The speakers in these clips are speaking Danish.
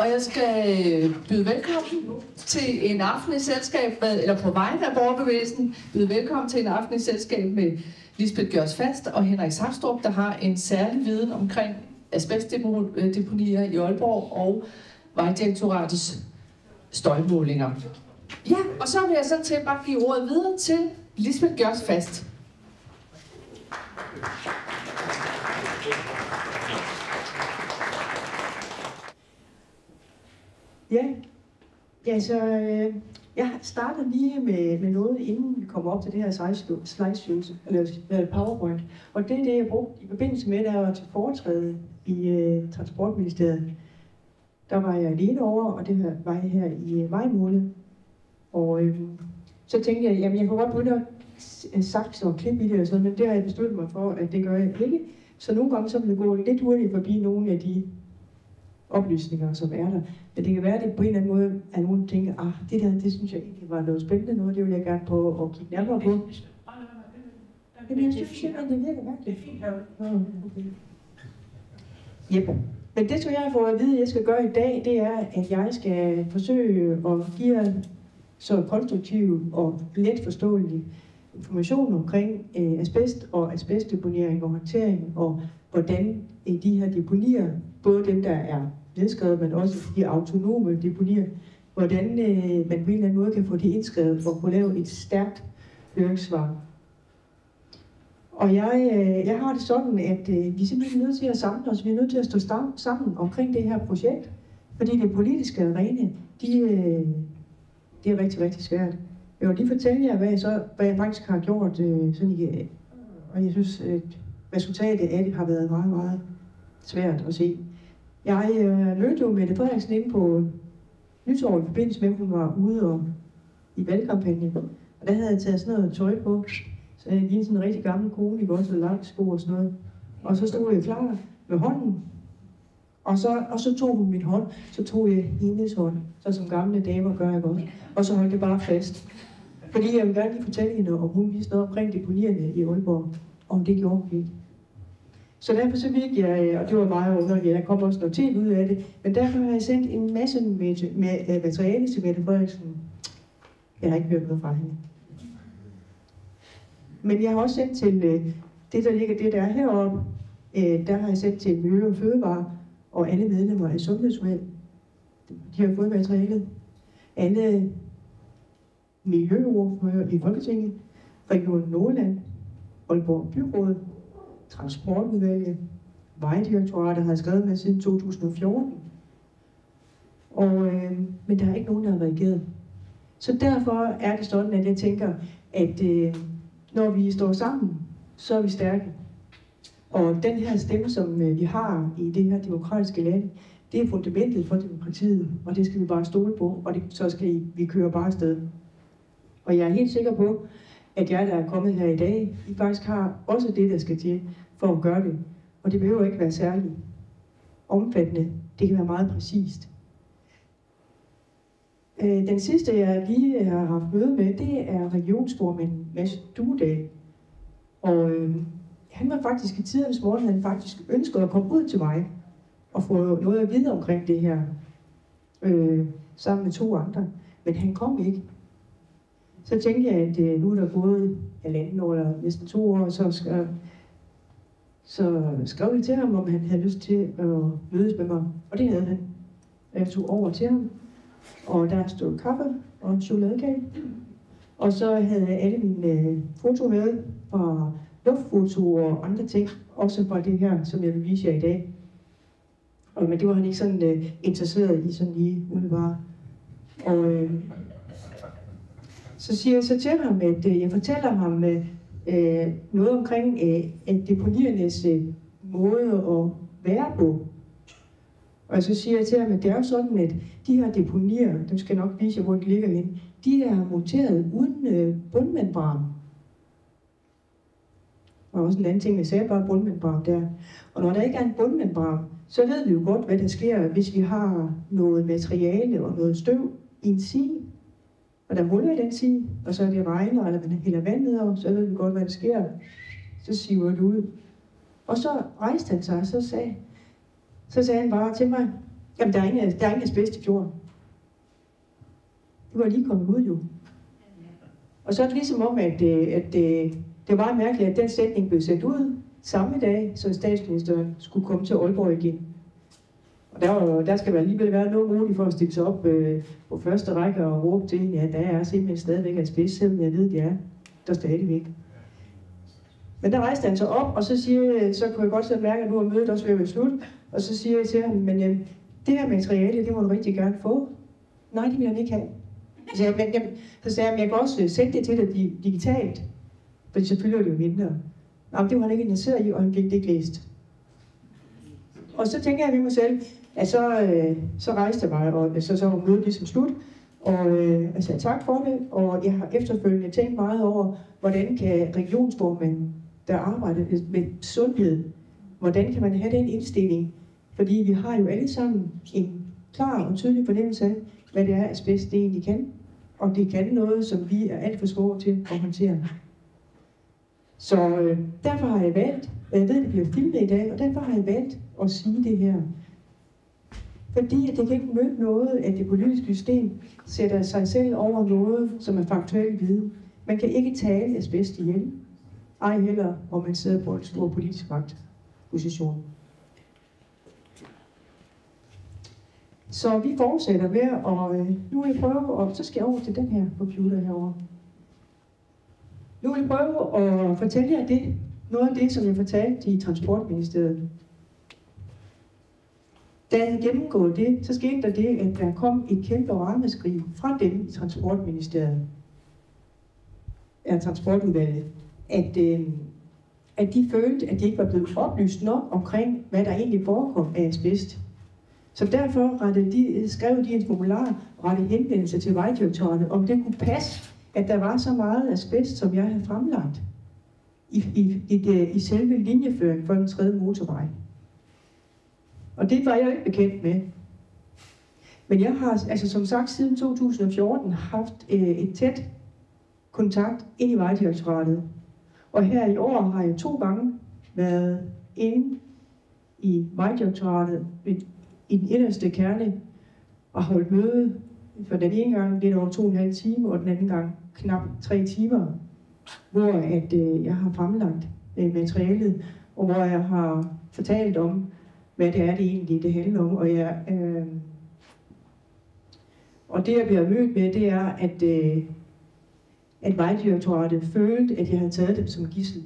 Og jeg skal byde velkommen til en aften i selskab med, eller på vegne af borgerbevægelsen, byde velkommen til en aften i selskab med Lisbeth Gjørs Fast og Henrik Safstrup, der har en særlig viden omkring asbestdeponier i Aalborg og Vejdirektoratets støjmålinger. Ja, og så vil jeg så til bare give ordet videre til Lisbeth Gjørs Fast. Ja, så jeg starter lige med noget, inden vi kommer op til det her slideshow, eller PowerPoint. Og det er det, jeg brugte i forbindelse med, da jeg var til foretræde i Transportministeriet. Der var jeg alene over, og det her var jeg her i maj måned. Og så tænkte jeg, jamen jeg kunne godt begynde at sagt og klippe i det og sådan, men det har jeg besluttet mig for, at det gør jeg ikke. Så nogle gange så vil jeg gå lidt hurtigt forbi nogle af de oplysninger, som er der. Men det kan være, at det på en eller anden måde er nogen, der tænker, det der, det synes jeg egentlig var noget spændende noget, det vil jeg gerne prøve at kigge nærmere på. Jamen, jeg synes simpelthen, det virker mærkeligt. Det er fint herude. Okay. Yep. Men det, som jeg har fået at vide, at jeg skal gøre i dag, det er, at jeg skal forsøge at give jer så konstruktiv og let forståelig information omkring asbest og asbestdeponering og håndtering, og hvordan de her deponier, både dem, der er nedskrevet, men også de autonome deponier, hvordan man på en eller anden måde kan få det indskrevet og kunne lave et stærkt høringssvar. Og jeg har det sådan, at vi simpelthen er nødt til at samle os, vi er nødt til at stå sammen omkring det her projekt, fordi det politiske arena, det er rigtig, rigtig svært. Jeg vil lige fortælle jer, hvad jeg faktisk har gjort, og jeg synes, at resultatet af det har været meget, meget svært at se. Jeg mødte jo Mette Frederiksen inde på Nytorv i forbindelse med, at hun var ude i valgkampagnen. Og der havde jeg taget sådan noget tøj på, så jeg lignede sådan en rigtig gammel kone, ikke også, langt sko og sådan noget. Og så stod jeg klar med hånden, og så tog hun min hånd, så tog jeg hendes hånd, så som gamle damer gør jeg godt. Og så holdt det bare fast. Fordi jeg vil gerne lige fortælle hende, om hun vidste noget omkring deponierne i Aalborg, om det gjorde hun ikke. Så derfor så fik jeg, og det var meget underligt, der kom også noget tv ud af det, men derfor har jeg sendt en masse med materiale til Mette Frederiksen. Jeg har ikke hørt noget fra hende. Men jeg har også sendt til det, der ligger det der heroppe, der har jeg sendt til Miljø og Fødevare og alle medlemmer af Sundhedsudvalget. De har fået materialet. Alle miljøordførere i Folketinget, Region Nordland, Aalborg Byråd, Transportudvalget, Vejdirektoratet har skrevet med siden 2014. Men der er ikke nogen, der har reageret. Så derfor er det sådan, at jeg tænker, at når vi står sammen, så er vi stærke. Og den her stemme, som vi har i det her demokratiske land, det er fundamentet for demokratiet, og det skal vi bare stole på, og så skal vi køre bare afsted. Og jeg er helt sikker på, at jeg, der er kommet her i dag, I faktisk har også det, der skal til for at gøre det. Og det behøver ikke være særligt omfattende. Det kan være meget præcist. Den sidste, jeg lige har haft møde med, det er regionsformanden Mads Duedal. Og han var faktisk i tidernes morgen, han faktisk ønskede at komme ud til mig og få noget at vide omkring det her, sammen med 2 andre. Men han kom ikke. Så tænkte jeg, at nu er der gået 1,5 år eller næsten 2 år, så skrev jeg til ham, om han havde lyst til at mødes med mig. Og det havde han. Jeg tog over til ham, og der stod kaffe og chokoladekage. Og så havde jeg alle mine foto med, og luftfoto og andre ting, også fra det her, som jeg vil vise jer i dag. Men det var han ikke sådan interesseret i, sådan lige umiddelbart. Og så siger jeg så til ham, at jeg fortæller ham noget omkring deponiernes måde at være på. Og så siger jeg til ham, at det er jo sådan, at de her deponier, dem skal nok vise jer, hvor de ligger henne, de er monteret uden bundmembran. Og også en anden ting, jeg sagde bare bundmembran der. Og når der ikke er en bundmembran, så ved vi jo godt, hvad der sker, hvis vi har noget materiale og noget støv i en side. Og der huller i den side, og så er det regner, eller man hælder vand nedover, så ved vi godt, hvad der sker. Så siver det ud. Og så rejste han sig, og så sagde han bare til mig, Jamen, der er ingen asbest i fjorden. Det var lige kommet ud jo. Og så er det ligesom om, at det var mærkeligt, at den sætning blev sendt ud samme dag, så statsministeren skulle komme til Aalborg igen. Og der skal alligevel være noget muligt for at stille sig op på første række og råbe til hende, ja, der er simpelthen stadigvæk asbest, selvom jeg ved, det er der stadigvæk. Men der rejste han så op, og så kunne jeg godt så mærke, at nu er mødet også ved at være slut. Og så siger jeg til ham, men det her materiale, det må du rigtig gerne få. Nej, det vil han ikke have. Så sagde jeg, men jeg kan også sende det til dig digitalt. Fordi selvfølgelig er det jo mindre. Jamen, det var han ikke interesseret i, og han fik det ikke læst. Og så tænker jeg ved mig selv, at så rejste jeg mig, og så var mødet ligesom slut. Og jeg sagde tak for det, og jeg har efterfølgende tænkt meget over, hvordan kan regionsformanden, der arbejder med sundhed, hvordan kan man have den indstilling? Fordi vi har jo alle sammen en klar og tydelig fornemmelse af, hvad det er, asbest det egentlig kan. Og det kan noget, som vi er alt for små til at håndtere. Så derfor har jeg valgt, og jeg ved, det bliver filmet i dag, og derfor har jeg valgt at sige det her. Fordi at det kan ikke møde noget, at det politiske system sætter sig selv over noget, som er faktuel viden. Man kan ikke tale asbest ihjel. Ej heller, hvor man sidder på en stor politisk magtposition. Så vi fortsætter med, og nu vil jeg prøve, og så skal jeg over til den her computer herovre. Nu vil jeg prøve at fortælle jer noget af det, som jeg fortalte i Transportministeriet. Da jeg havde gennemgået det, så skete der det, at der kom et kæmpe ramaskrig fra dem i Transportministeriet, Transportudvalget, at de følte, at de ikke var blevet oplyst nok omkring, hvad der egentlig forekom af asbest. Så derfor skrev de et formular og rettede henvendelse til Vejdirektoratet, om det kunne passe, at der var så meget asbest, som jeg havde fremlagt i selve linjeføringen for den 3. motorvej. Og det var jeg ikke bekendt med. Men jeg har, altså som sagt, siden 2014 haft et tæt kontakt ind i Vejdirektoratet. Og her i år har jeg 2 gange været inde i Vejdirektoratet i den inderste kerne og holdt møde for den ene gang lidt over 2,5 timer, og den anden gang knap 3 timer, hvor jeg har fremlagt materialet, og hvor jeg har fortalt om, hvad det er det egentlig, det handler om. Og det jeg bliver mødt med, det er, at Vejdirektoratet følte, at jeg havde taget dem som gidsel.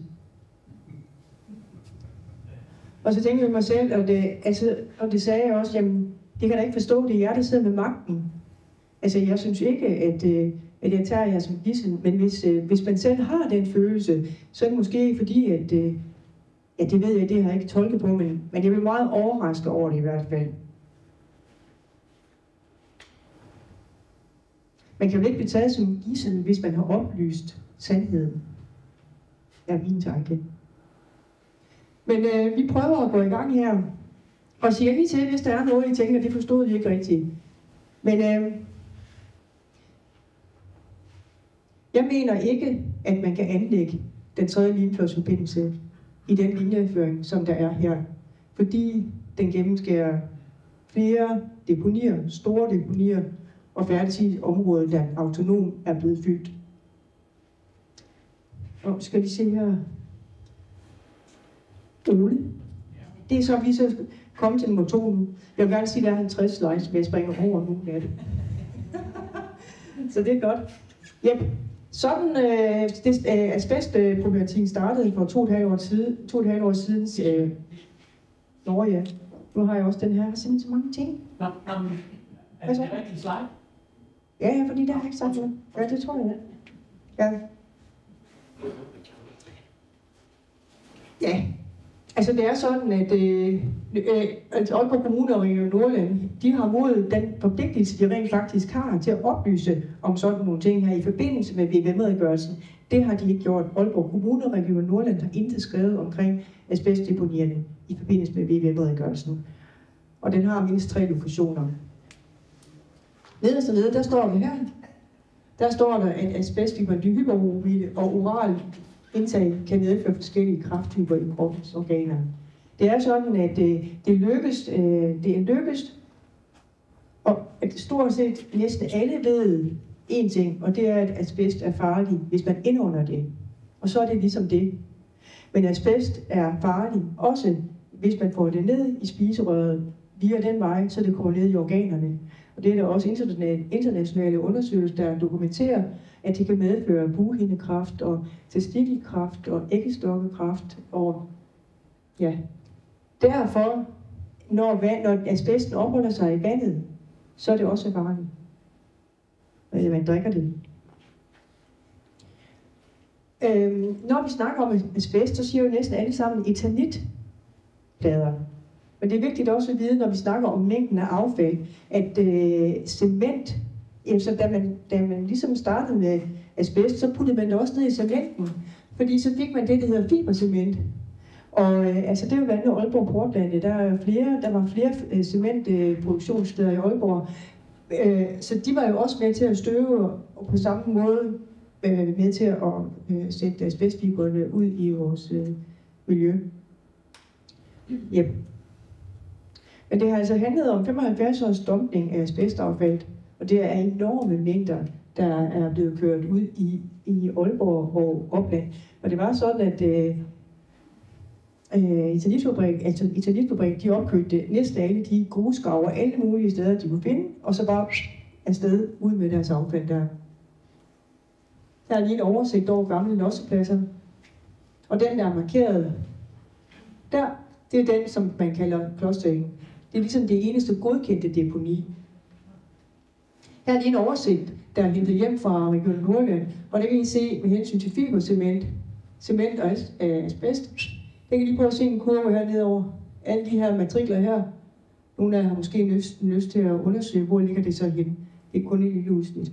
Og så tænkte jeg mig selv, og det sagde jeg også, jamen, det kan da ikke forstå, det er jer, der sidder med magten. Altså, jeg synes ikke, at jeg tager jer som gidsel, men hvis man selv har den følelse, så er det måske fordi, at ja, det ved jeg, det har jeg ikke tolket på, men jeg bliver meget overrasket over det i hvert fald. Man kan jo ikke blive taget som gidsel, hvis man har oplyst sandheden, er min tanke. Men vi prøver at gå i gang her, og siger lige til, hvis der er noget, I tænker, det forstod I ikke rigtigt. Men jeg mener ikke, at man kan anlægge den 3. Limfjordsforbindelse i den linjeføring, som der er her. Fordi den gennemskærer flere deponier, store deponier, og færdigt området, der autonom er blevet fyldt. Og skal vi se her. Ole. Det er så, vi så kommet til nummer 2 nu. Jeg vil gerne sige, at der er 50 slides, men jeg springer over nogle af det. Så det er godt. Yep. Sådan asbestproblematikken startede for 2,5 år siden. Nå ja, nu har jeg også den her. Jeg har simpelthen så mange ting. Nå, er det rigtig slide? Ja, fordi der har ikke sagt noget. Ja, det tror jeg. Ja. Ja. Altså det er sådan, at Aalborg Kommune og Region Nordland, de har mod den forpligtelse, de rent faktisk har til at oplyse om sådan nogle ting her i forbindelse med VVM-redegørelsen. Det har de ikke gjort. Aalborg Kommune og Region Nordland har intet skrevet omkring asbestdeponierne i forbindelse med VVM-redegørelsen. Og den har mindst 3 lokationer. Nederst og nede, der står det her. Der står der, at asbestfibromide og oral indtag kan medføre forskellige kræfttyper i kroppens organer. Det er sådan, at det er lykkedes stort set næsten alle ved én ting, og det er, at asbest er farlig, hvis man indånder det. Og så er det ligesom det. Men asbest er farlig, også hvis man får det ned i spiserøret via den vej, så det kommer ned i organerne. Og det er der også internationale undersøgelser, der dokumenterer, at det kan medføre bughindekræft og testikelkræft og æggestokkekræft. Og ja, derfor, når asbesten opholder sig i vandet, så er det også farligt. Man drikker det. Når vi snakker om asbest, så siger jo næsten alle sammen eternitplader. Men det er vigtigt også at vide, når vi snakker om mængden af affald, at cement, så da man ligesom startede med asbest, så puttede man det også ned i cementen, fordi så fik man det, der hedder fibercement. Og altså det er jo blandt andet Aalborg Portland, der var flere cementproduktionssteder i Aalborg, så de var jo også med til at støve, og på samme måde med til at sætte asbestfibrene ud i vores miljø. Yep. Men det har altså handlet om 75 års dumpning af asbestaffald, og det er enorme mængder, der er blevet kørt ud i Aalborg og Opland. Og det var sådan, at Eternitfabrik, de opkøbte næsten alle de grusgraver, alle mulige steder, de kunne finde, og så bare afsted ud med deres affald der. Der er lige en oversigt over gamle lossepladser, og den, der er markeret der, det er den, som man kalder klosterengen. Det er ligesom det eneste godkendte deponi. Her er lige en oversigt, der er hentet hjem fra Region Nordjylland, og det kan I se med hensyn til fibercement, cement og asbest. Jeg kan lige prøve at se en kurve her nedover. Alle de her matrikler her. Nogle af jer har måske lyst til at undersøge, hvor ligger det så hen. Det er kun et lille udsnit.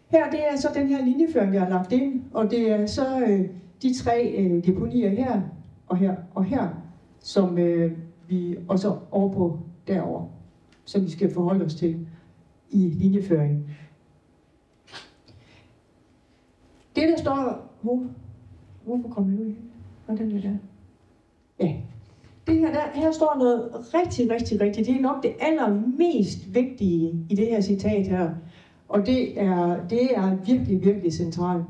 Her det er så den her linjeføring, jeg har lagt ind, og det er så de tre deponier her og her og her, som vi også over på derover, som vi skal forholde os til i linjeføringen. Det der står, hvorfor kommer jeg ud? Og den der. Ja. Det her står noget rigtig. Det er nok det allermest vigtige i det her citat her. Og det er virkelig centralt.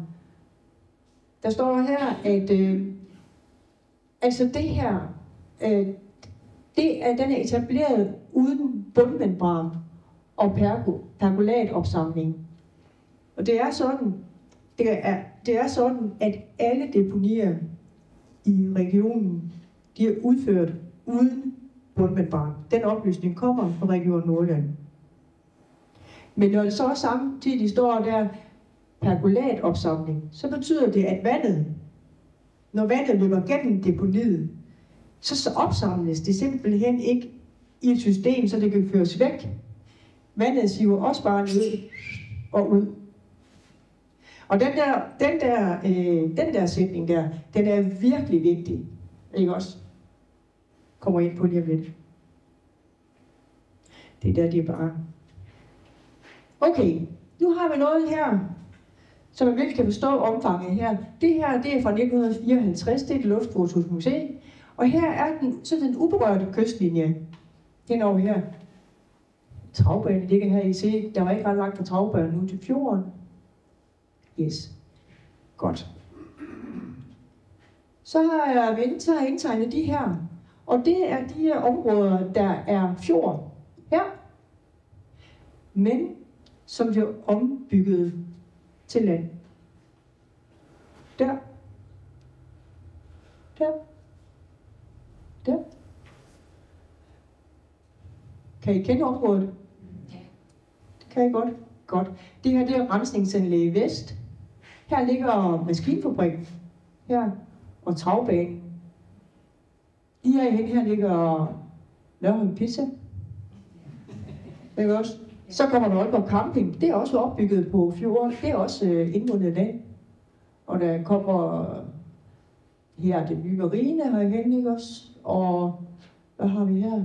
Der står her, at altså det her, den er etableret uden bundmembran og perkulatopsamling. Og det er sådan, at alle deponier i regionen, de er udført uden bundmembran. Den oplysning kommer fra Region Nordjylland. Men når det så samtidig står der perkulatopsamling, så betyder det, at når vandet løber gennem deponiet, så opsamles det simpelthen ikke i et system, så det kan føres væk. Vandet siver også bare ned og ud. Og den der sætning der, den er virkelig vigtig. Ikke også? Kommer ind på lige om lidt. Det er bare... Okay, nu har vi noget her, så man virkelig kan forstå omfanget her. Det her, det er fra 1954, det er et luftfotos museum. Og her er den uberørte kystlinje henover her. Travbanen ligger her, I se. Der var ikke ret langt fra travbanen ud til fjorden. Yes. Godt. Så har jeg indtegnet de her. Og det er de her områder, der er fjord her. Men som bliver ombygget til land. Der. Kan I kende området? Ja. Det kan I godt. Godt. Det her, det er rensningsanlæg vest. Her ligger maskinfabrikken. Her. Og travbanen. Lige herhen her ligger Nørholm Pizza. Ikke også? Så kommer der Aalborg Camping. Det er også opbygget på fjorden. Det er også indvundet land. Og der kommer her den nye marine herhen, ikke også? Og hvad har vi her?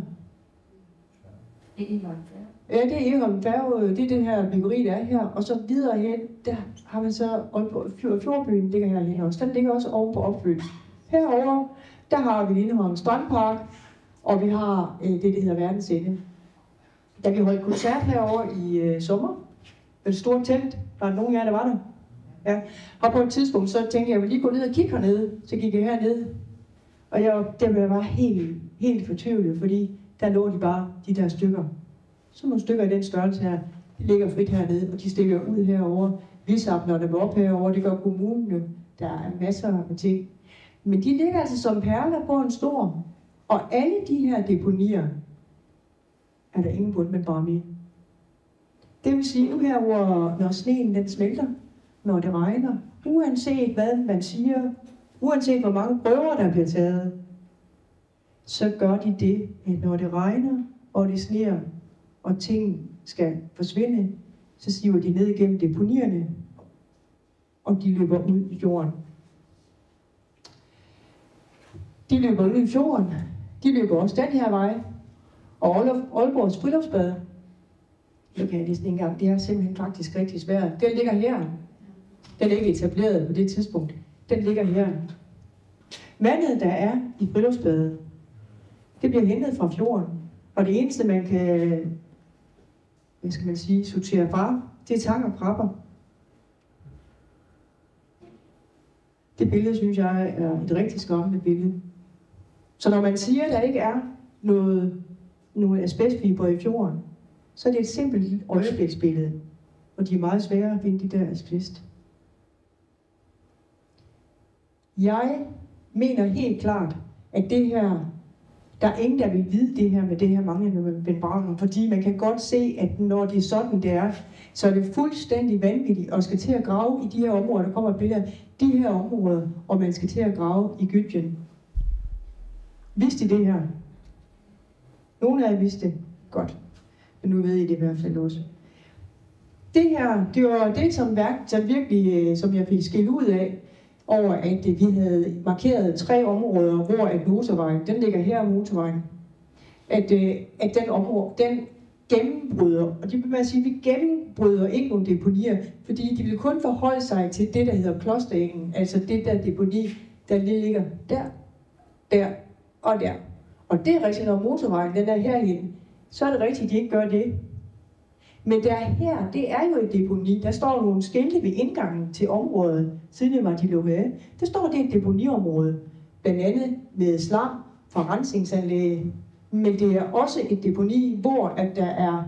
Ja, det er Egholm Færge. Det er det her byggeri, der er her. Og så videre hen, der har man så Fjordbyen ligger herhen også. Den ligger også oven på opbygget. Herover der har vi Lindholm Strandpark, og vi har det, der hedder Verdens Ende. Da vi holdt koncert herovre i sommer, med et stort telt, var der nogen af jer, der var der? Ja. Og på et tidspunkt, så tænkte jeg, jeg vil lige gå ned og kigge hernede. Så gik jeg hernede. Og jeg var helt fortvivlet, fordi der lå de der stykker. Så nogle stykker i den størrelse her, de ligger frit hernede, og de stikker ud herover. Vi samler dem op herover, det gør kommunen. Der er masser af ting. Men de ligger altså som perler på en stor. Og alle de her deponier, er der ingen bund med bare med. Det vil sige, nu her, når sneen den smelter, når det regner, uanset hvad man siger, uanset hvor mange prøver der bliver taget, så gør de det, at når det regner, og det sner, og ting skal forsvinde, så siver de ned igennem deponierne, og de løber ud i jorden. De løber ud i fjorden, de løber også den her vej, og Aalborgs Friluftsbad, det kan jeg næsten ikke engang, det er simpelthen faktisk rigtig svært. Den ligger her. Den er ikke etableret på det tidspunkt. Den ligger her. Vandet, der er i Friluftsbadet, det bliver hentet fra fjorden. Og det eneste, man kan, sortere fra, det er tang og krabber. Det billede, synes jeg, er et rigtig skræmmende billede. Så når man siger, at der ikke er noget asbestfiber i fjorden, så er det et simpelt øjebliksbillede. Og de er meget svære at finde de der asbest. Jeg mener helt klart, at det her, der er ingen, der vil vide det her med det her manglende membraner, fordi man kan godt se, at når det er sådan, det er, så er det fuldstændig vanvittigt at skal til at grave i de her områder, der kommer billeder, de her områder, og man skal til at grave i Egypten. Vidste I det her? Nogle af jer vidste det godt, men nu ved I det i hvert fald også. Det her, det var det, som jeg fik skilt ud af, over at vi havde markeret 3 områder, hvor at motorvejen, den ligger her motorvejen, at den område, den gennembryder, og det vil man sige, at vi gennembryder ikke nogle deponier, fordi de vil kun forholde sig til det, der hedder klosterengen, altså det der deponi, der ligger der og der. Og det er rigtigt, når motorvejen den er herhen, så er det rigtigt, at de ikke gør det. Men der her, det er jo et deponi. Der står nogle skilte ved indgangen til området, siden var de lukket af. Der står, det er et deponiområde, blandt andet med slam fra rensningsanlæg. Men det er også et deponi, hvor at der er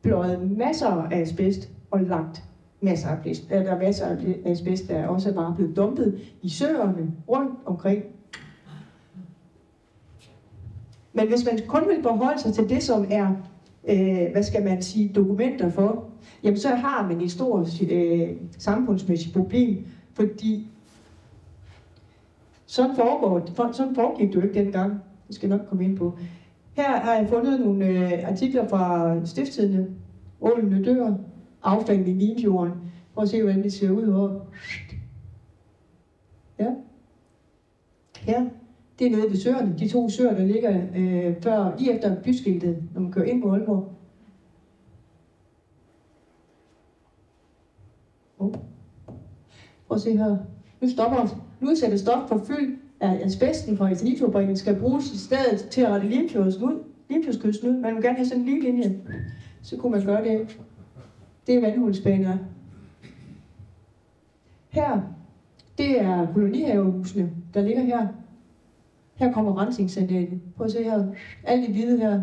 pløjet masser af asbest og lagt masser af asbest. Der er masser af asbest, der også bare blevet dumpet i søerne rundt omkring. Men hvis man kun vil forholde sig til det, som er dokumenter for, jamen så har man et stort samfundsmæssigt problem, fordi sådan foregik det jo ikke dengang. Det skal jeg nok komme ind på. Her har jeg fundet nogle artikler fra Stiftstidende. Ålene dør, affald i Limfjorden. Prøv at se, hvordan det ser ud over. Ja. Ja. Det er nede ved søerne, de 2 søer, der ligger lige efter byskiltet, når man kører ind på Aalborg. Prøv at se her. Nu udsætter det stop for fyld af asbesten fra eternitfabrikken skal bruges i stedet til at rette Limfjordskysten ud. Man vil gerne have sådan en lille linje. Så kunne man gøre det. Det er vandhulsbaner. Her, det er kolonihavehusene, der ligger her. Her kommer rensningsanlægget. Prøv at se her. Alt det hvide her,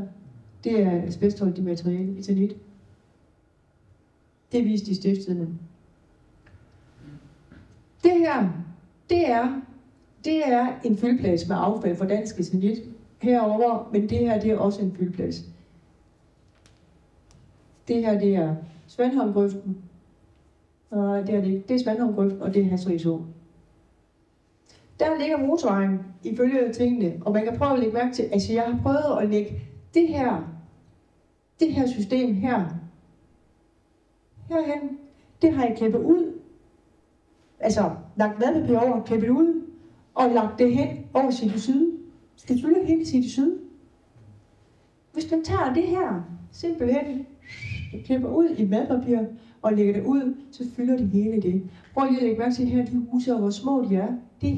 det er asbestholdigt materiale, eternit. Det viste de Stiftstidende. Det her, det er en fyldplads med affald fra dansk eternit herover, men det her, det er også en fyldplads. Det her, det er Svanholmgrøften. Og det er det ikke. Det er Svanholmgrøften, og det er Hasrigså. Der ligger motorvejen ifølge tingene, og man kan prøve at lægge mærke til, altså jeg har prøvet at lægge det her system herhen, det har jeg klippet ud, altså lagt madpapir over, klippet ud, og lagt det hen over City Syd. Det fylder hele City Syd. Hvis man tager det her, simpelthen, klipper ud i madpapir, og lægger det ud, så fylder det hele det. Prøv lige at lægge mærke til her, de huse, og hvor små de er. Det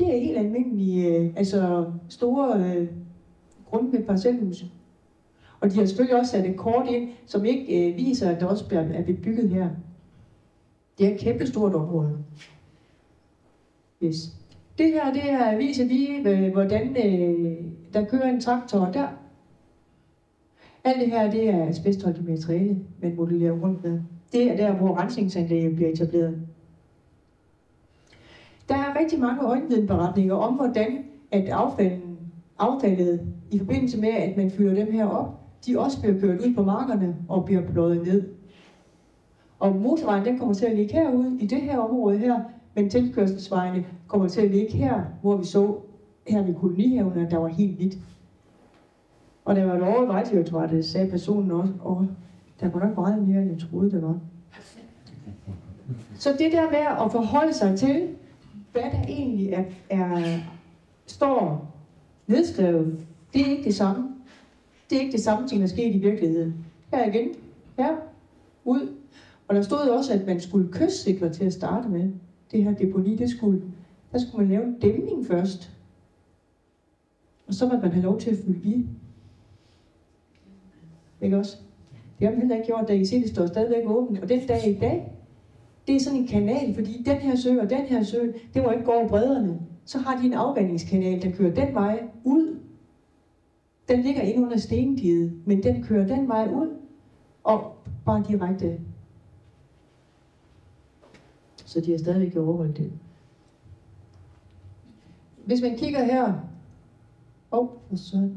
er helt almindelige, store grund med parcelhuse. Og de har selvfølgelig også sat et kort ind, som ikke viser, at der også er bebygget her. Det er et kæmpe stort område. Yes. Det her, det viser lige, hvordan der kører en traktor der. Alt det her, det er asbestholdigt materiale, man modellerer rundt med. Det er der, hvor rensningsanlægget bliver etableret. Der er rigtig mange øjenvidenberetninger om, hvordan at affaldet i forbindelse med, at man fylder dem her op, de også bliver kørt ud på markerne og bliver pløjet ned. Og motorvejen, den kommer til at ligge herude i det her område her, men tilkørselsvejene kommer til at ligge her, hvor vi så her ved kolonihaven, at der var helt hvidt. Og der var et over i Vejdirektoratet, sagde personen også, og der var nok meget mere, end jeg troede, det var. Så det der med at forholde sig til, hvad der egentlig står nedskrevet, det er ikke det samme. Det er ikke det samme ting, der skete i virkeligheden. Her igen, her, ud. Og der stod også, at man skulle kystsikre til at starte med. Det her deponi, der skulle man lave en dæmning først. Og så måtte man have lov til at fylde i. Ikke også? Det har man heller ikke gjort, da I ser, det står stadigvæk åbent. Og den dag i dag, det er sådan en kanal, fordi den her sø og den her sø, det må ikke gå over bredderne. Så har de en afvandingskanal, der kører den vej ud. Den ligger inde under stendiget, men den kører den vej ud og bare direkte. Så de har stadigvæk overholdt det. Hvis man kigger her,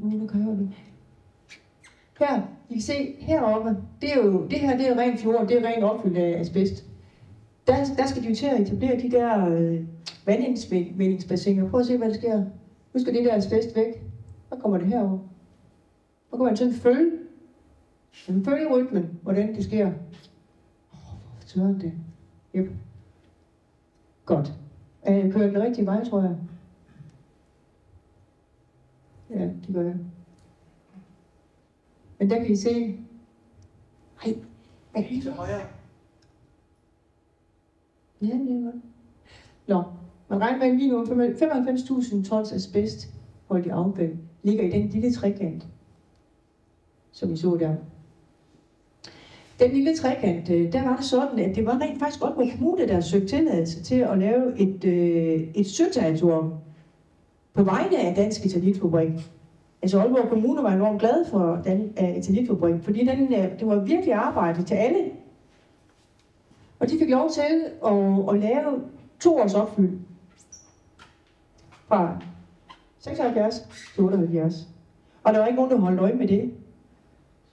nu kan jeg det. Her, I kan se heroppe, det her det er ren fjord, det er ren opfyldt af asbest. Der skal de jo til at etablere de der vandindsvindingsbassiner. Prøv at se, hvad der sker. Nu skal det der asbest væk. Så kommer det herover. Så kan man sådan følge rytmen, hvordan det sker. Sådan det. Yep. Godt. Jeg kører den rigtige vej, tror jeg. Ja, det gør jeg. Men der kan I se... Ej, hvad er det til højre? Ja, det er godt. Nå, man regner med, at lige nu 95.000 tons asbest holdt i affald ligger i den lille trekant, som I så der. Den lille trekant, der var det sådan, at det var rent faktisk Aalborg Kommune, der søgte tilladelse til at lave et søterritorium på vegne af Dansk Eternitfabrik. Altså Aalborg Kommune var enormt glad for den eternitfabrik, fordi det var virkelig arbejde til alle. Og de fik lov til at lave 2 års opfyld. Fra 76 til 78. Og der var ikke nogen, der holdt øje med det.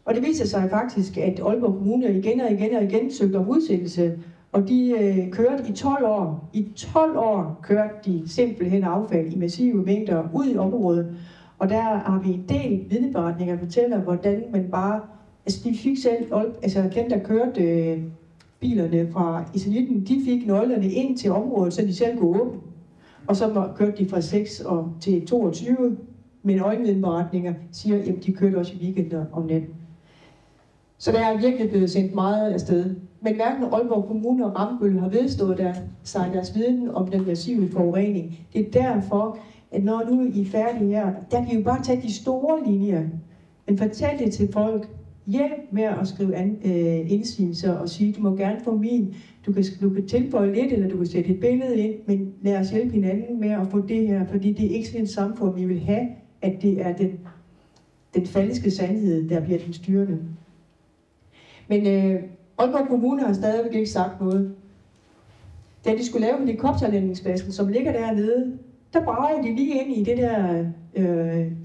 Og det viser sig faktisk, at Aalborg Kommune igen søgte om udsættelse. Og de kørte i 12 år. I 12 år kørte de simpelthen affald i massive mængder ud i området. Og der har vi en del vidneberetninger, der fortæller, hvordan man bare... Altså de fik selv... Altså dem, der kørte bilerne fra Eternitten, de fik nøglerne ind til området, så de selv kunne åbne. Og så kørte de fra 6 til 22. Men øjenvidneberetninger siger, at de kørte også i weekender om natten. Så der er virkelig blevet sendt meget afsted. Men hverken Aalborg Kommune og Rambøl har vedstået sig deres viden om den massive forurening. Det er derfor, at når nu I er færdige her, der kan I jo bare tage de store linjer. Men fortæl det til folk. Hjælp med at skrive indsigelser og sige, du må gerne få min. Du kan tilføje lidt, eller du kan sætte et billede ind, men lad os hjælpe hinanden med at få det her, fordi det er ikke sådan et samfund, vi vil have, at det er den falske sandhed, der bliver den styrende. Men Aalborg Kommune har stadigvæk ikke sagt noget. Da de skulle lave helikopterlandingspladsen, som ligger dernede, der bragede de lige ind i det der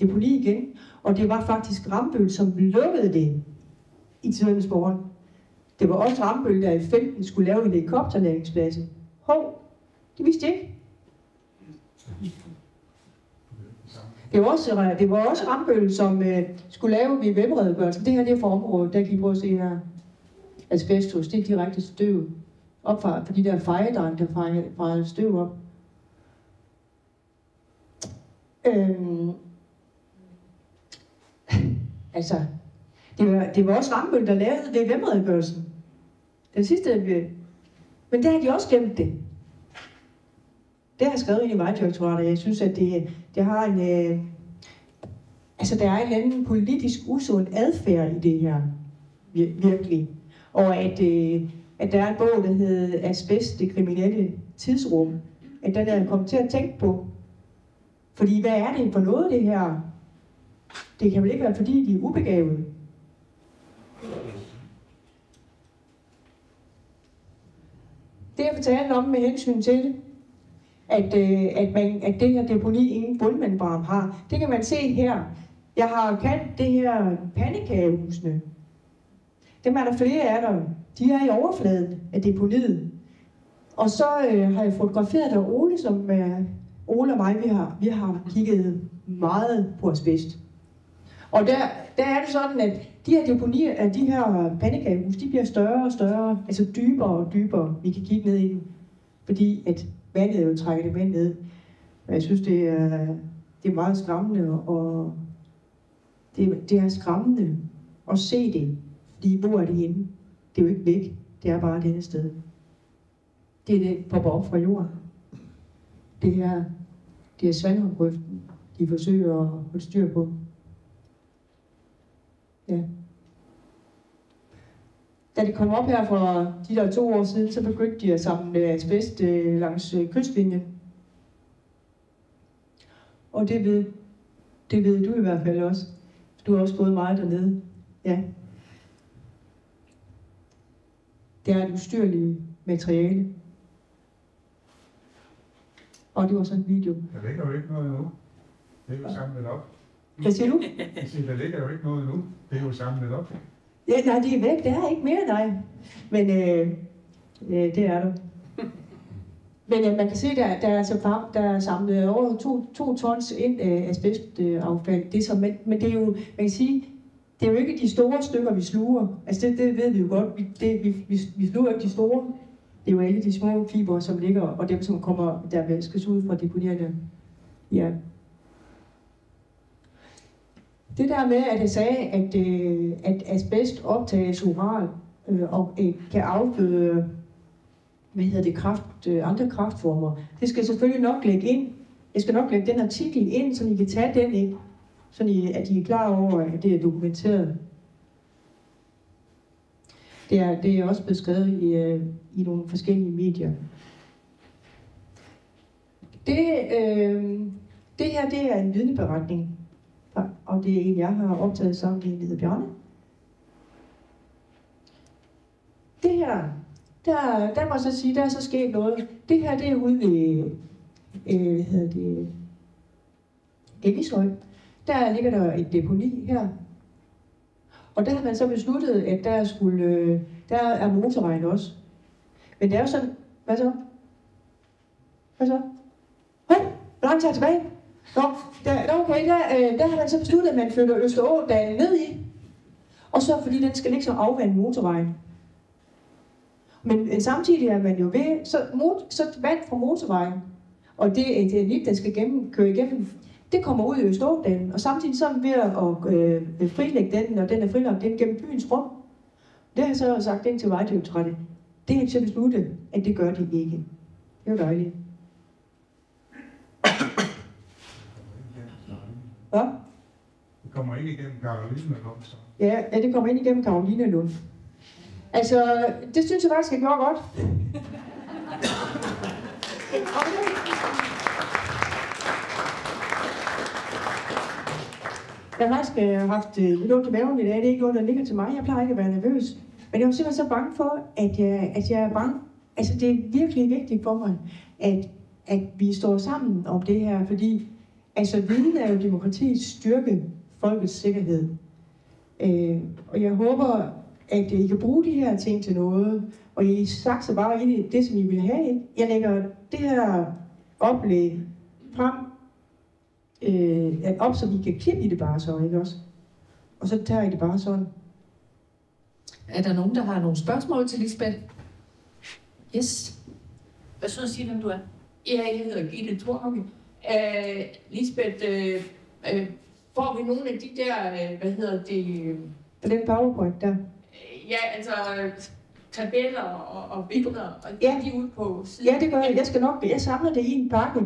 deponi igen. Og det var faktisk Rambøl, som lukkede det i tidernes morgen. Det var også Rambøl, der i 15 skulle lave helikopterlandingspladsen. Det vidste jeg ikke. Det var også Rambøl, som skulle lave VVM-redegørelsen. Det her det er for området, der kan I prøve at se her. Asbestos, det er direkte støv. Op fra de der fejedrenge, der fejede støv op. Altså, det var også Rambøl, der lavede VVM-redegørelsen. Den sidste, men der har de også glemt det. Det har jeg skrevet ind i Vejdirektoratet. Jeg synes, at det har en... altså der er en eller anden politisk usund adfærd i det her, virkelig. Og at der er en bog, der hedder Asbest, det kriminelle tidsrum, at den er kommet til at tænke på. Fordi hvad er det for noget, det her? Det kan vel ikke være, fordi de er ubegavede. Det jeg fortalte om med hensyn til det, at det her deponi ingen bundmembran har, det kan man se her. Jeg har kaldt det her pandekagehusene. Dem er der flere af dem. De er i overfladen af deponiet. Og så har jeg fotograferet der Ole, som Ole og mig, vi har kigget meget på asbest. Og der er det sådan, at de her deponier af de her pandekagehus, de bliver større og større, altså dybere og dybere, vi kan kigge ned i dem. Fordi at vandet jo trækker det med ned. Og jeg synes, det er meget skræmmende, og det er skræmmende at se det. Fordi hvor er det henne? Det er jo ikke væk, det er bare denne sted. Det er det, popper op fra jorden. Det er Svanholmgrøften, de forsøger at holde styr på. Ja. Da det kom op her for de der 2 år siden, så begyndte de at samle asbest langs kystlinjen. Og det ved du i hvert fald også. Du har også gået meget dernede. Ja. Det er et ustyrligt materiale. Og det var sådan en video. Der ligger jo ikke noget endnu. Det er jo samlet op. Hvad siger du? Jeg siger, der ligger jo ikke noget endnu. Det er jo samlet op. Ja, nej, det er væk. Det er ikke mere, nej. Men det er der. Men man kan se, der er samlet over 2 tons ind af asbestaffald. Men det er jo, man kan sige, det er jo ikke de store stykker, vi sluger. Altså det ved vi jo godt. Vi sluger ikke de store. Det er jo alle de små fibre, som ligger, og dem, som kommer, der vaskes ud fra deponierne. Ja. Det der med, at jeg sagde, at asbest optages oralt og kan afføde andre kræftformer, det skal selvfølgelig nok lægge ind. Jeg skal nok lægge den artikel ind, så I kan tage den ind, så at I er klar over, at det er dokumenteret. Det er også beskrevet i nogle forskellige medier. Det her, det er en vidneberetning, og det er en, jeg har optaget sammen med en, der hedder Bjarne. Det her, der må jeg så sige, der er så sket noget. Det her, det er ude ved, Ellishøj. Der ligger der et deponi her. Og der har man så besluttet, at der er motorvejen også. Men det er jo sådan, hvad så? Hvor lang tid er tilbage? Okay, der har man så besluttet, at man flytter Østerådalen ned i. Og så fordi den skal ligge så afvande motorvejen. Men samtidig er man jo ved, så vand fra motorvejen, og det er lidt, der skal køre igennem, det kommer ud i Østerådalen, og samtidig så er vi ved at frilægge den, og den er frilagt den gennem byens rum. Det har jeg så sagt ind til Vejdirektoratet. Det har jeg så besluttet, at det gør de ikke. Det er jo dejligt. Hvad? Det kommer ikke igennem Karolinelund, så. Ja, det kommer ind igennem Karolinelund. Altså, det synes jeg faktisk, jeg gjorde godt. Jeg har faktisk haft lidt ondt i maven i dag. Det er ikke noget, der ligger til mig. Jeg plejer ikke at være nervøs. Men jeg var simpelthen så bange for, at jeg er bange. Altså, det er virkelig vigtigt for mig, at vi står sammen om det her. Fordi altså, viden er jo demokratiets styrke, folkets sikkerhed. Og jeg håber, at I kan bruge de her ting til noget. Og I sakser bare ind i det, som I vil have. Ikke? Jeg lægger det her oplæg frem, op, så vi kan klippe i det bare så, ikke også? Og så tager I det bare sådan. Er der nogen, der har nogle spørgsmål til Lisbeth? Yes. Hvad så siger hvem du er? Ja, jeg hedder Gitte Thorhauge. Lisbeth, får vi nogle af de der, Den PowerPoint der. Ja, altså tabeller og billeder, og ja. De ude på siden. Ja, det gør jeg. Jeg samler det i en pakke.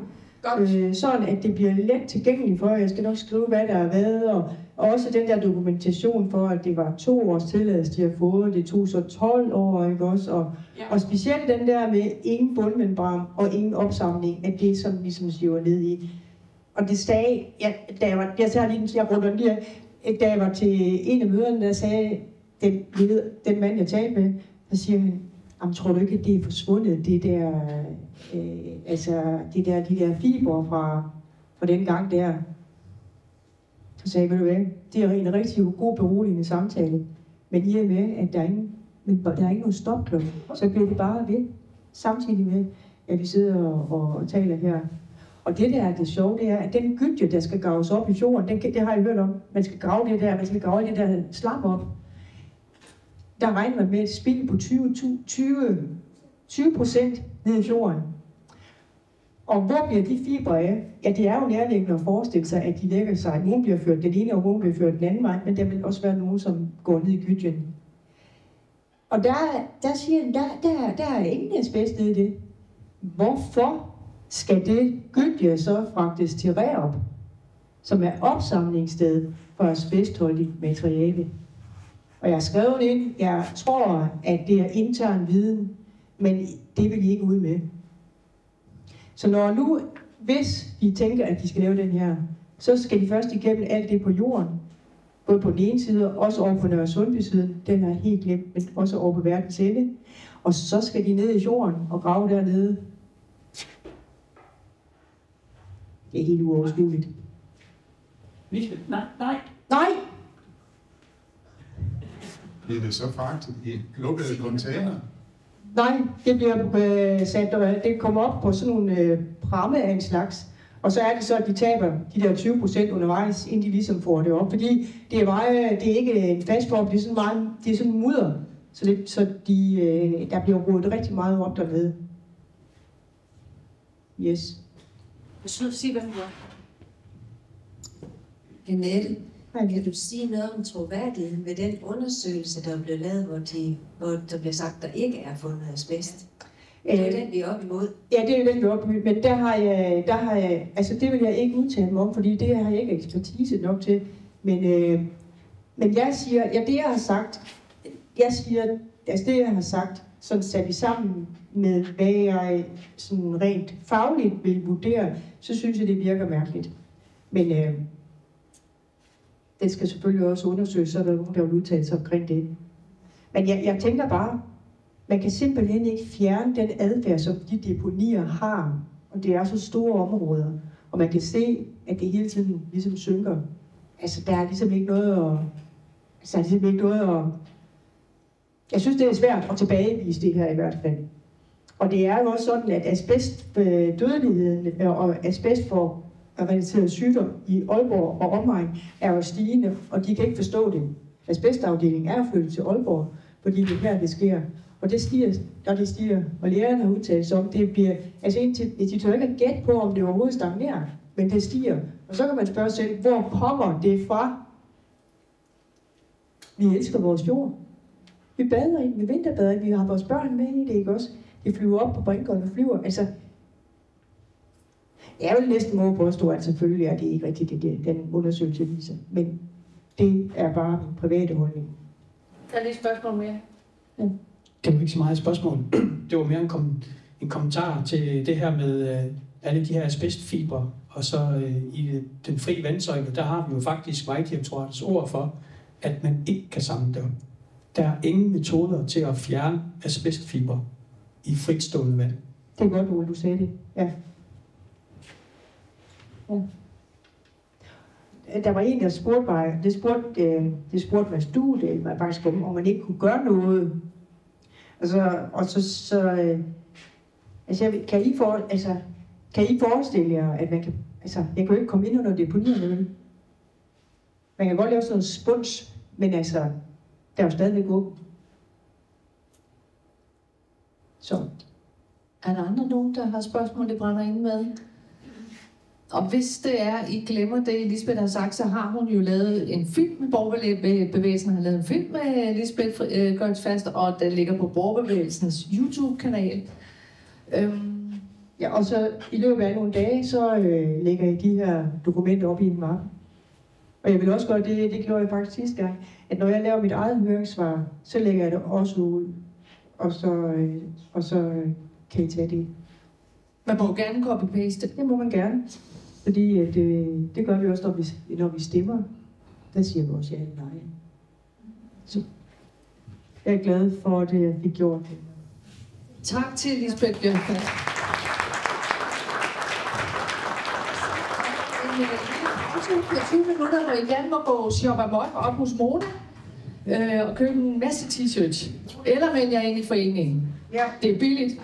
sådan at det bliver let tilgængeligt for jer. Jeg skal nok skrive, hvad der har været, og også den der dokumentation for, at det var 2 års tilladelse, de har fået. Det tog så 12 år, ikke også? Og specielt den der med ingen bundmembran og ingen opsamling, at det som ligesom siver ned i. Og det sagde, da jeg var til en af møderne, der sagde den mand, jeg talte med, så siger han, tror du ikke, at det er forsvundet, de der fibre fra den gang der? Så sagde jeg, ved du hvad, det er en rigtig god beroligende samtale, men i og med, at der er ikke nogen stopklokke, så bliver det bare ved, samtidig med, at vi sidder og taler her. Og det der er det sjove, det er, at den gytje, der skal graves op i jorden, det har jeg hørt om, man skal grave det der slam op. Der regner man med et spild på 20% ned i jorden. Og hvor bliver de fibre af? Ja, det er jo nærliggende at forestille sig, at de lægger sig. Nogle bliver ført den ene, og nogle bliver ført den anden vej, men der vil også være nogen, som går ned i gytjen. Og der siger han, der er ingen asbest nede i det. Hvorfor skal det gytje så fragtes til Reop, som er opsamlingssted for asbestholdigt materiale? Og jeg har skrevet ind, jeg tror, at det er intern viden, men det vil I ikke ud med. Så hvis vi tænker, at de skal lave den her, så skal de først igennem alt det på jorden, både på den ene side, og også over på Nørresundby-siden, den er helt glemt, men også over på verdens ende. Og så skal de ned i jorden og grave dernede. Det er helt uoverskueligt. Nej. Bliver det så fragtet i lukkede container? Nej, det bliver det kommer op på sådan nogle pramme af en slags. Og så er det så, at de taber de der 20% undervejs, inden de ligesom får det op. Fordi det er ikke en fast form, det er sådan mudder. Så der bliver rodet rigtig meget op dernede. Yes. Sig, hvad du gør. Annette, kan du sige noget om troværdigheden ved den undersøgelse, der blev lavet, hvor der bliver sagt, der ikke er fundet asbest? Det er den, vi er op imod. Ja, det er jo den, vi er op imod, men der har jeg, altså det vil jeg ikke udtale mig om, fordi det har jeg ikke ekspertise nok til. Men jeg siger, det jeg har sagt, sådan sat i sammen med, hvad jeg sådan rent fagligt vil vurdere, så synes jeg, det virker mærkeligt. Men det skal selvfølgelig også undersøges, så er der nogen, der vil udtale sig omkring det. Men jeg tænker bare, man kan simpelthen ikke fjerne den adfærd, som de deponier har, og det er så store områder, og man kan se, at det hele tiden ligesom synker. Altså, der er ligesom ikke noget at... Jeg synes, det er svært at tilbagevise det her i hvert fald. Og det er jo også sådan, at asbestdødeligheden og asbest for relateret sygdom i Aalborg og omegn er jo stigende, og de kan ikke forstå det. Asbestafdelingen er flyttet til Aalborg, fordi det er her, det sker. Og det stiger, og lærerne har udtalt sig om, det bliver, altså de tør ikke at gætte på, om det overhovedet stagnerer, men det stiger. Og så kan man spørge sig selv, hvor kommer det fra? Vi elsker vores jord. Vi bader i den, vi vinterbader i den, vi har vores børn med i det, ikke også? De flyver op på Brinkholm og flyver, altså... Jeg vil næsten må påstå, at selvfølgelig er det ikke rigtigt, det den undersøgelse viser, men det er bare min private holdning. Der er lige et spørgsmål mere. Ja. Det var ikke så meget et spørgsmål. Det var mere en kommentar til det her med alle de her asbestfibre, og så i den frie vandsøjle, der har vi jo faktisk Vejdirektoratets ord for, at man ikke kan samle det op. Der er ingen metoder til at fjerne asbestfibre i fritstående vand. Det er godt, Ole, du sagde det. Ja. Der var en, der spurgte mig, det spurgte mig studiet, faktisk om man ikke kunne gøre noget. Kan I forestille jer, at man kan, jeg kan jo ikke komme ind under deponierne, vel? Man kan godt lave sådan noget spuns, men der er jo stadigvæk åbent. Så. Er der andre der har spørgsmål, det brænder ind med? Og hvis det er, I glemmer det, Lisbeth har sagt, så har hun jo lavet en film med Borgerbevægelsen. Har lavet en film med Lisbeth Gørs Fast, og den ligger på Borgerbevægelsens YouTube-kanal. Ja, og så i løbet af nogle dage, så lægger jeg de her dokumenter op i en mappe. Og jeg vil også gøre det gjorde jeg faktisk sidste gang, at når jeg laver mit eget høringssvar, så lægger jeg det også ud, og så kan I tage det. Man må gerne copy-paste. Det må man gerne, fordi det gør vi også, når vi stemmer. Der siger vi også ja eller nej. Så jeg er glad for, at jeg fik gjort det. Tak til Lisbeth Gjørfast. En 20 minutter, hvor I gerne må gå shop amok op hos Mona og købe en masse t-shirts. Eller meld jer ind i foreningen. Ja. Det er billigt.